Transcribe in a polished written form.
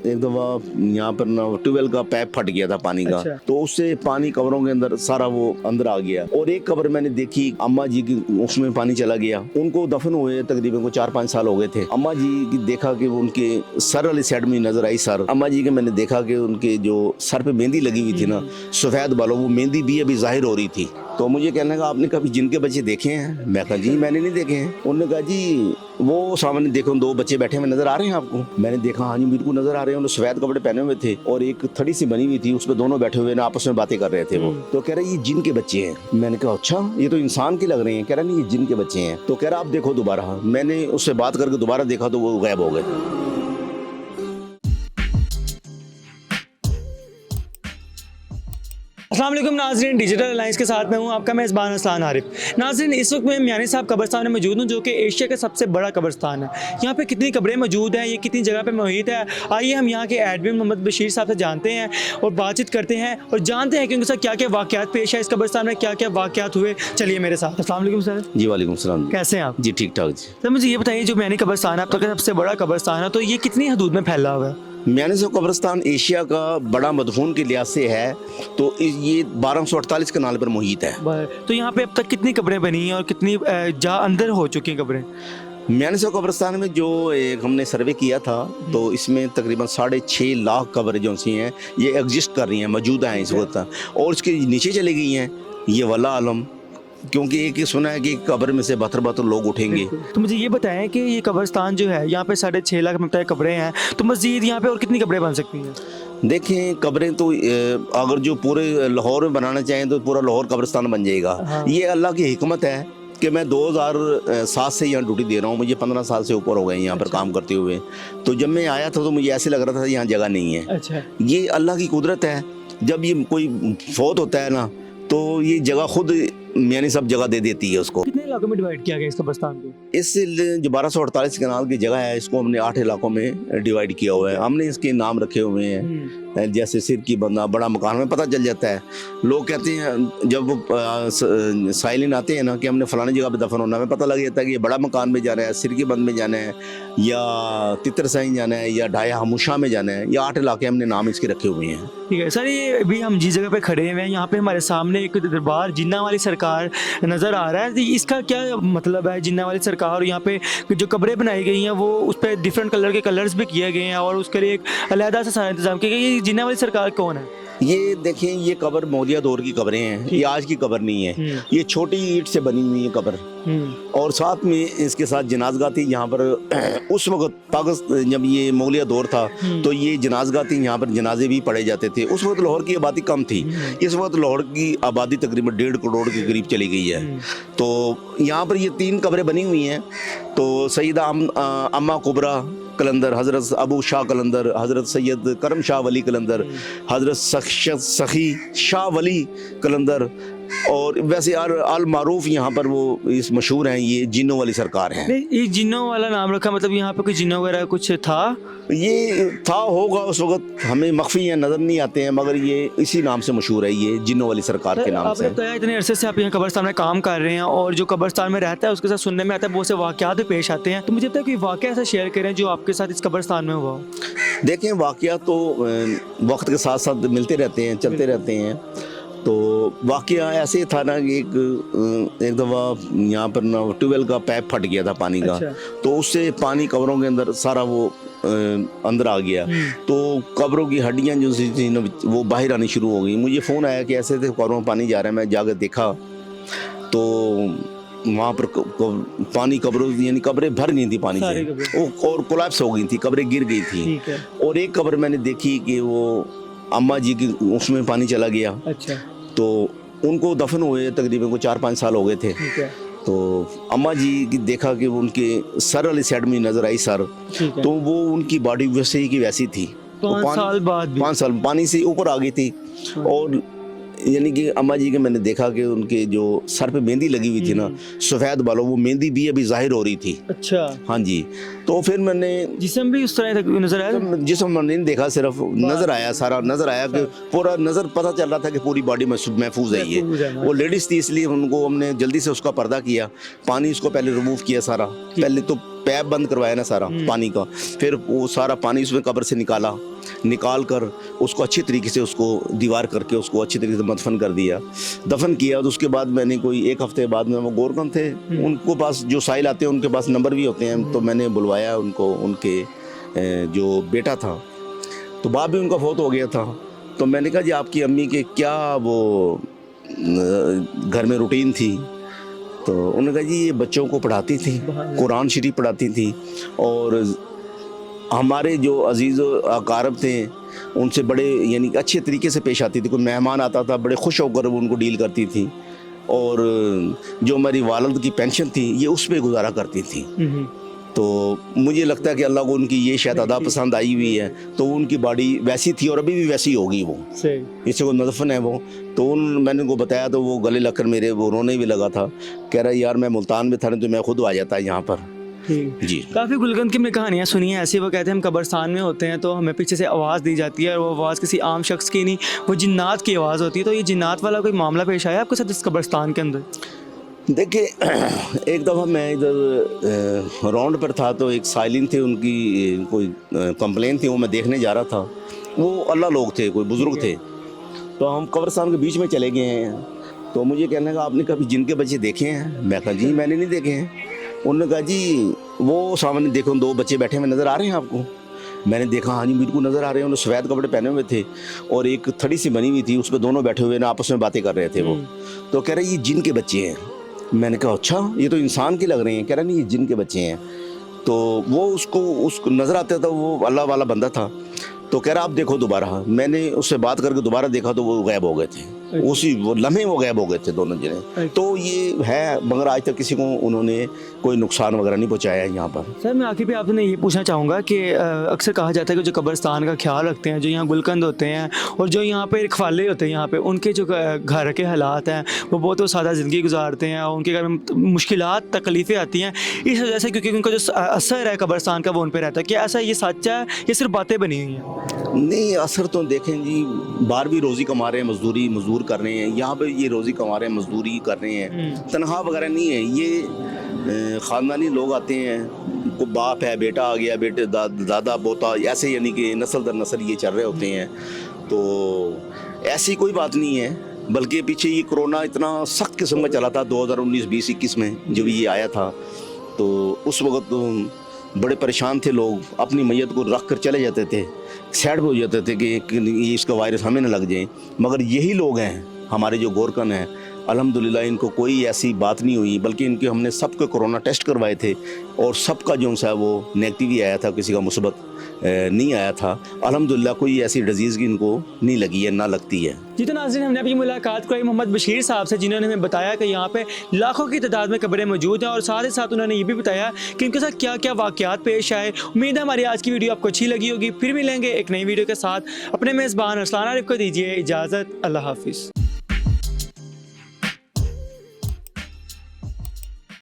एक दफ़ा यहाँ पर ना ट्यूबवेल का पाइप फट गया था पानी का। अच्छा। तो उससे पानी कब्रों के अंदर सारा वो अंदर आ गया। और एक कब्र मैंने देखी, अम्मा जी की, उसमें पानी चला गया। उनको दफन हुए तकरीबन को 4-5 साल हो गए थे। अम्मा जी की देखा कि वो उनके सर वाली साइड में नजर आई सर। अम्मा जी के मैंने देखा कि उनके जो सर पे मेहंदी लगी हुई थी ना, सफेद बालों, वो मेहंदी भी अभी जाहिर हो रही थी। तो मुझे कहने लगा आपने कभी जिन के बच्चे देखे हैं? मैं कहा जी मैंने नहीं देखे हैं। उन्होंने कहा जी वो सामने देखो 2 बच्चे बैठे हुए नजर आ रहे हैं आपको? मैंने देखा हाँ जी बिल्कुल नजर आ रहे हैं। उन्होंने सफेद कपड़े पहने हुए थे और एक थड़ी सी बनी हुई थी, उस पर दोनों बैठे हुए ना आपस में बातें कर रहे थे वो। तो कह रहे ये जिन के बच्चे हैं। मैंने कहा अच्छा ये तो इंसान के लग रहे हैं। कह रहा नहीं ये जिन के बच्चे हैं। तो कह रहा आप देखो दोबारा। मैंने उससे बात करके दोबारा देखा तो वो गायब हो गए। अस्सलाम वालेकुम नाज़रीन, डिजिटल अलायंस के साथ में हूँ आपका मेज़बान असलान आरिफ। नाज़रीन इस वक्त मैं मियानी साहब कब्रस्तान में मौजूद हूँ, जो कि एशिया का सबसे बड़ा कब्रस्तान है। यहाँ पे कितनी कब्रें मौजूद हैं, ये कितनी जगह पे मुहित है, आइए हम यहाँ के एडमिन मोहम्मद बशीर साहब से जानते हैं और बातचीत करते हैं और जानते हैं कि उनके साथ क्या क्या वाक़यात पेश है, इस कब्रस्तान में क्या क्या वाक़यात हुए। चलिए मेरे साथ। अस्सलाम वालेकुम सर। जी वालेकुम सलाम। कैसे हैं आप? जी ठीक ठाक जी। सर मुझे ये बताइए, जो मियानी कब्रस्तान है अब तक का सबसे बड़ा कब्रस्तान है, तो ये कितनी हदूद में फैला हुआ है? मियानी साहब कब्रस्तान एशिया का बड़ा मदफून के लिहाज से है तो ये 1248 कनाल पर मुहित है। तो यहाँ पे अब तक कितनी कब्रें बनी हैं और कितनी जहाँ अंदर हो चुकी हैं कब्रें? मियानी साहब कब्रस्तान में जो एक हमने सर्वे किया था तो इसमें तकरीबन 6.5 लाख कब्रें जो सी हैं ये एग्जिस्ट कर रही हैं, मौजूदा हैं इस वक्त। और इसके नीचे चली गई हैं ये वल्लाह आलम, क्योंकि एक ही सुना है कि कब्र में से 72 लोग उठेंगे। तो मुझे ये बताएं कि ये कब्रस्तान जो है यहाँ पे 6.5 लाख में कब्रें हैं, तो मज़ीद यहाँ पे और कितनी कब्रें बन सकती हैं? देखें कब्रें तो अगर जो पूरे लाहौर में बनाना चाहें तो पूरा लाहौर कब्रस्तान बन जाएगा। हाँ। ये अल्लाह की हिकमत है कि मैं 2007 से यहाँ ड्यूटी दे रहा हूँ। मुझे 15 साल से ऊपर हो गए यहाँ पर काम करते हुए। तो जब मैं आया था तो मुझे ऐसे लग रहा था यहाँ जगह नहीं है। अच्छा। ये अल्लाह की कुदरत है, जब ये कोई फौत होता है ना तो ये जगह खुद मियानी साहब जगह दे देती है उसको। कितने इलाकों में डिवाइड किया गया इस कब्रस्तान को? इस जो 1248 कनाल की जगह है इसको हमने 8 इलाकों में डिवाइड किया हुआ है। हमने इसके नाम रखे हुए हैं, जैसे सिर की बंदा, बड़ा मकान, में पता चल जाता है। लोग कहते हैं जब साइलिन आते हैं ना कि हमने फलानी जगह पे दफन होना, हमें पता लग जाता है कि ये बड़ा मकान में जाना है, सिर की बंद में जाना है, या तितर साइन जाना है, या ढाया हमूशा में जाना है। ये 8 इलाके हमने नाम इसके रखे हुए हैं। ठीक है सर, ये अभी हम जिस जगह पे खड़े हुए हैं यहाँ पे हमारे सामने एक दरबार जिन्ना वाली सरकार नज़र आ रहा है। तो इसका क्या मतलब है जिन्ना वाली सरकार? और यहाँ पे जो कब्रें बनाई गई हैं वो उस पर डिफरेंट कलर के कलर्स भी किए गए हैं और उसके लिए एक अलहदा सा सारा इंतजाम किया गया। ये जिन्ना वाली सरकार कौन है? ये देखें ये कब्र मौलिया दौर की कब्रें हैं, ये आज की कब्र नहीं है। ये छोटी ईंट से बनी हुई है कब्र, और साथ में इसके साथ जनाजगाह थी यहाँ पर। उस वक्त पाकिस्तान जब ये मौलिया दौर था तो ये जनाजगाह थी, यहाँ पर जनाजे भी पढ़े जाते थे। उस वक्त लाहौर की आबादी कम थी, इस वक्त लाहौर की आबादी तकरीबन 1.5 करोड़ के करीब चली गई है। तो यहाँ पर ये 3 कब्रें बनी हुई हैं। तो सैयदा अम्मा कुबरा कलंदर, हज़रत अबू शाह कलंदर, हज़रत सैयद करम शाह वली कलंदर, हज़रत सखी शाह वली कलंदर, और वैसे आल मारूफ यहाँ पर वो इस मशहूर हैं, ये जिन्नों वाली सरकार हैं। ये जिन्नों वाला नाम रखा, मतलब यहाँ पे कोई जिन्नों वगैरह कुछ था? ये था होगा उस वक्त, हमें मख्फी है नज़र नहीं आते हैं, मगर ये इसी नाम से मशहूर है, ये जिन्नों वाली सरकार के नाम से। बताया इतने अरसे से आप यहाँ कब्रस्तान में काम कर रहे हैं और जो कब्रस्तान में रहता है उसके साथ सुनने में आता है बहुत से वाक़यात भी पेश आते हैं, तो मुझे बताया कोई वाक़या ऐसा शेयर करें जो आपके साथ इस कब्रस्तान में हुआ हो। देखें वाक़या तो वक्त के साथ साथ मिलते रहते हैं, चलते रहते हैं। तो वाक़या ऐसे था ना कि एक दफ़ा यहाँ पर ना ट्यूबवेल का पाइप फट गया था पानी का। अच्छा। तो उससे पानी कब्रों के अंदर सारा वो अंदर आ गया। तो कब्रों की हड्डियाँ जो थी ना वो बाहर आनी शुरू हो गई। मुझे फ़ोन आया कि ऐसे थे कब्रों में पानी जा रहा है। मैं जाकर देखा तो वहाँ पर पानी कब्रों यानी कब्रें भर गई थी पानी से, और कोलैप्स हो गई थी, कब्रें गिर गई थी। और एक कब्र मैंने देखी कि वो अम्मा जी की, उसमें पानी चला गया। अच्छा। तो उनको दफन हुए तकरीबन को 4-5 साल हो गए थे। तो अम्मा जी की देखा कि वो उनके सर वाली साइड में नजर आई सर, तो वो उनकी बॉडी वैसे ही की वैसी थी। 5 साल बाद भी? 5 साल पानी से ऊपर आ गई थी। और यानी कि अम्मा जी के मैंने देखा कि उनके जो सर पे मेहंदी लगी हुई थी ना, सफ़ेद बालों, वो मेहंदी भी अभी जाहिर हो रही थी। अच्छा। हाँ जी। तो फिर मैंने जिस्म भी उस तरह नजर आया? जिस्म मैंने नहीं देखा, सिर्फ नजर आया, सारा नजर आया कि पूरा नजर पता चल रहा था कि पूरी बॉडी महफूज है ये। वो लेडीज थी इसलिए उनको हमने जल्दी से उसका पर्दा किया, पानी उसको पहले रिमूव किया सारा। पहले तो पैप बंद करवाया ना सारा पानी का, फिर वो सारा पानी उसमें कब्र से निकाल कर उसको अच्छी तरीके से उसको दीवार करके उसको अच्छी तरीके से दफन कर दिया, दफन किया। तो उसके बाद मैंने कोई 1 हफ्ते बाद में, वो गोरकन थे, उनको पास जो साहिल आते हैं उनके पास नंबर भी होते हैं, तो मैंने बुलवाया उनको, उनके जो बेटा था, तो बाप भी उनका फौत हो गया था। तो मैंने कहा जी आपकी अम्मी के क्या वो घर में रूटीन थी? तो उन्होंने कहा जी ये बच्चों को पढ़ाती थी, कुरान शरीफ पढ़ाती थी, और हमारे जो अजीज़ अकारब थे उनसे बड़े यानी अच्छे तरीके से पेश आती थी। कोई मेहमान आता था बड़े खुश होकर वो उनको डील करती थी, और जो हमारी वालिद की पेंशन थी ये उस पर गुजारा करती थी। तो मुझे लगता है कि अल्लाह को उनकी ये शायद अदा पसंद आई हुई है, तो उनकी बॉडी वैसी थी और अभी भी वैसी होगी वो, इससे कोई नदफन है वो। तो मैंने उनको बताया तो वो गले लगकर मेरे वो रोने भी लगा था, कह रहा यार मैं मुल्तान में था तो मैं खुद आ जाता यहाँ पर जी। काफ़ी गुलकंद की हमने कहानियाँ सुनी हैं ऐसी, वो कहते हैं हम कब्रस्तान में होते हैं तो हमें पीछे से आवाज़ दी जाती है, और वो आवाज़ किसी आम शख्स की नहीं, वो जिन्नात की आवाज़ होती है। तो ये जिन्नात वाला कोई मामला पेश आया आपके साथ इस कब्रस्तान के अंदर? देखिए एक दफ़ा मैं इधर राउंड पर था, तो एक साइलिन थे, उनकी कोई कंप्लेन थी, वो मैं देखने जा रहा था। वो अल्लाह लोग थे, कोई बुज़ुर्ग थे, तो हम कब्रस्तान के बीच में चले गए हैं। तो मुझे कहने का आपने कभी जिन के बच्चे देखे हैं? मैं कहा जी मैंने नहीं देखे हैं। उन्होंने कहा जी वो सामने देखो 2 बच्चे बैठे हुए नज़र आ रहे हैं आपको? मैंने देखा हाँ जी बिल्कुल नज़र आ रहे हैं। उन्होंने सफ़ेद कपड़े पहने हुए थे और एक थड़ी सी बनी हुई थी, उस पर दोनों बैठे हुए ना आपस में बातें कर रहे थे वो। तो कह रहे ये जिन के बच्चे हैं। मैंने कहा अच्छा ये तो इंसान के लग रहे हैं। कह रहा नहीं ये जिन के बच्चे हैं। तो वो उसको नज़र आता था, वो अल्लाह वाला बंदा था। तो कह रहा आप देखो दोबारा। मैंने उससे बात करके दोबारा देखा तो वो गायब हो गए थे, उसी वो लम्हे वो गायब हो गए थे दोनों जने। तो ये है, मगर आज तक किसी को उन्होंने कोई नुकसान वगैरह नहीं पहुंचाया है यहाँ पर। सर मैं आखिर पे आपसे ये पूछना चाहूँगा कि अक्सर कहा जाता है कि जो कब्रस्तान का ख्याल रखते हैं, जो यहाँ गुलकंद होते हैं और जो यहाँ पे रखवाले होते हैं, यहाँ पे उनके जो घर के हालात हैं वो बहुत सादा ज़िंदगी गुजारते हैं, और उनके घर में मुश्किलात तकलीफ़ें आती हैं इस वजह से, क्योंकि उनका जो असर है कब्रस्तान का वो उन पर रहता है। क्या ऐसा ये सच है, ये सिर्फ बातें बनी हुई हैं? नहीं, असर तो देखें जी, बाहर भी रोज़ी कमा रहे हैं, मजदूर कर रहे हैं, यहाँ पे ये रोज़ी कमा रहे हैं, मजदूरी कर रहे हैं, तनख्वाह वगैरह नहीं है। ये ख़ानदानी लोग आते हैं, को बाप है, बेटा आ गया, बेटे दादा पोता, ऐसे यानी कि नस्ल दर नस्ल ये चल रहे होते हैं। तो ऐसी कोई बात नहीं है, बल्कि पीछे ये कोरोना इतना सख्त किस्म का चला था 2019, 20, 21 में जब ये आया था, तो उस वक्त तो बड़े परेशान थे लोग, अपनी मैयत को रख कर चले जाते थे, सैड हो जाते थे कि ये इसका वायरस हमें न लग जाए। मगर यही लोग हैं हमारे जो गोरकन हैं, अल्हम्दुलिल्लाह इनको कोई ऐसी बात नहीं हुई, बल्कि इनके हमने सबके कोरोना टेस्ट करवाए थे और सबका जो सा वो नेगेटिव ही आया था, किसी का मुस्बत नहीं आया था। अल्हम्दुलिल्लाह कोई ऐसी डिजीज़ की इनको नहीं लगी है, ना लगती है। जी तो नाज़रीन, हमने अभी मुलाकात कराई मोहम्मद बशीर साहब से, जिन्होंने हमें बताया कि यहाँ पे लाखों की तादाद में कब्रें मौजूद हैं, और साथ ही साथ उन्होंने ये भी बताया कि इनके साथ क्या क्या वाक़यात पेश आए। उम्मीद है हमारी आज की वीडियो आपको अच्छी लगी होगी। फिर मिलेंगे एक नई वीडियो के साथ। अपने मेज़बान अरसलान आरिफ को दीजिए इजाज़त। अल्लाह हाफिज़।